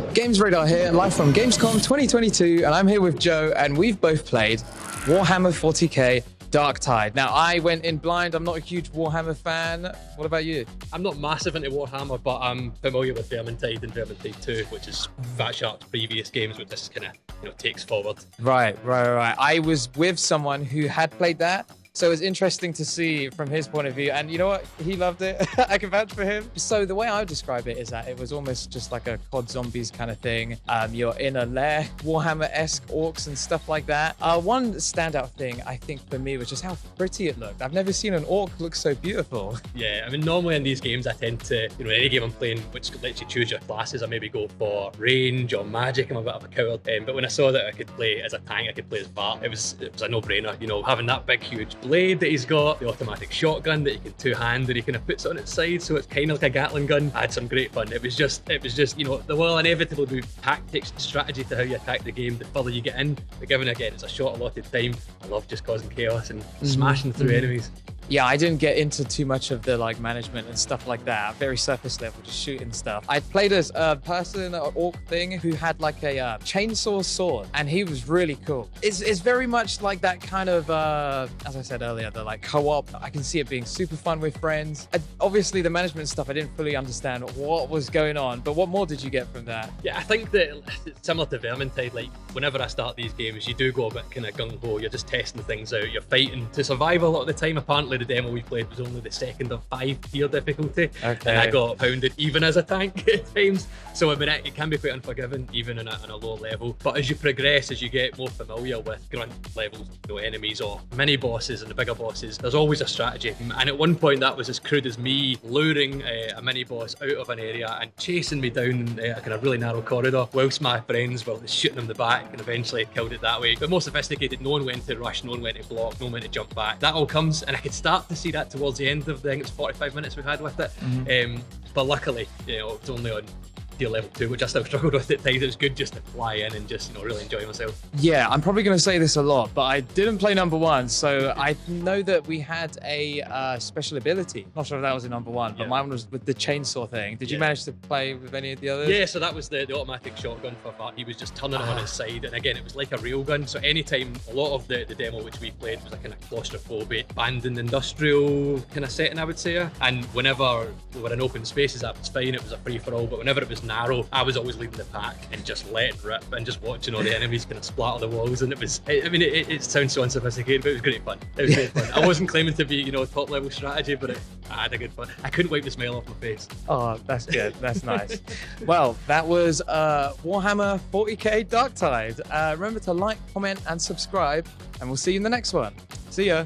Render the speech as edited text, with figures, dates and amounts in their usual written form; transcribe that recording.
GamesRadar here, live from Gamescom 2022, and I'm here with Joe, and we've both played Warhammer 40k Darktide. Now, I went in blind. I'm not a huge Warhammer fan. What about you? I'm not massive into Warhammer, but I'm familiar with Vermintide and Vermintide 2, which is Fatshark's previous games, which this kind of takes forward. Right. I was with someone who had played that. So it's interesting to see from his point of view, and you know what? He loved it. I can vouch for him. So the way I would describe it is that it was almost just like a COD Zombies kind of thing. You're in a lair, Warhammer-esque orcs and stuff like that. One standout thing I think for me was just how pretty it looked. I've never seen an orc look so beautiful. Yeah, I mean, normally in these games I tend to, any game I'm playing which lets you choose your classes, I maybe go for range or magic. I'm a bit of a coward. But when I saw that I could play as a tank, I could play as Vart, it was a no-brainer. Having that big, huge blade that he's got, the automatic shotgun that he can two-hand, that he kind of puts on its side, so it's kind of like a Gatling gun. I had some great fun. It was just, there will inevitably be tactics and strategy to how you attack the game the further you get in, but given again it's a short allotted time, I love just causing chaos and smashing through enemies. Yeah, I didn't get into too much of the management and stuff like that. Very surface level, just shooting stuff. I played as a person, an orc thing, who had like a chainsaw sword, and he was really cool. It's very much like that kind of, as I said earlier, the co-op. I can see it being super fun with friends. Obviously, the management stuff, I didn't fully understand what was going on, but what more did you get from that? Yeah, I think that similar to Vermintide, whenever I start these games, you do go a bit kind of gung-ho. You're just testing things out. You're fighting to survive a lot of the time. Apparently, the demo we played was only the second of 5 tier difficulty, and I got pounded even as a tank at times. So I mean, it can be quite unforgiving even on a low level. But as you progress, as you get more familiar with grunt levels, enemies or mini bosses and the bigger bosses, there's always a strategy. And at one point, that was as crude as me luring a mini boss out of an area and chasing me down a kind of really narrow corridor, whilst my friends were shooting them in the back, and eventually killed it that way. But more sophisticated, no one went to rush, no one went to block, no one went to jump back. That all comes, and I could start to see that towards the end of the, I think it's 45 minutes we've had with it. But luckily, it's only on tier level 2, which I still struggled with at times. It was good just to fly in and just really enjoy myself. Yeah, I'm probably going to say this a lot, but I didn't play number 1, so I know that we had a special ability. Not sure if that was in number 1, but mine was with the chainsaw thing. Did you manage to play with any of the others? Yeah, so that was the automatic shotgun for Vart. He was just turning it on his side, and again, it was like a real gun. So anytime, a lot of the demo which we played was a kind of claustrophobic, abandoned industrial kind of setting, I would say. And whenever we were in open spaces, that was fine. It was a free-for-all. But whenever it was narrow, I was always leading the pack and just letting rip and just watching all the enemies kind of splatter the walls. And it sounds so unsophisticated, but it was great fun. It was great fun. I wasn't claiming to be top level strategy, but I had a good fun. I couldn't wipe the smile off my face. Oh, that's good. That's nice. Well, that was Warhammer 40k Darktide. Remember to like, comment, and subscribe, and we'll see you in the next one. See ya.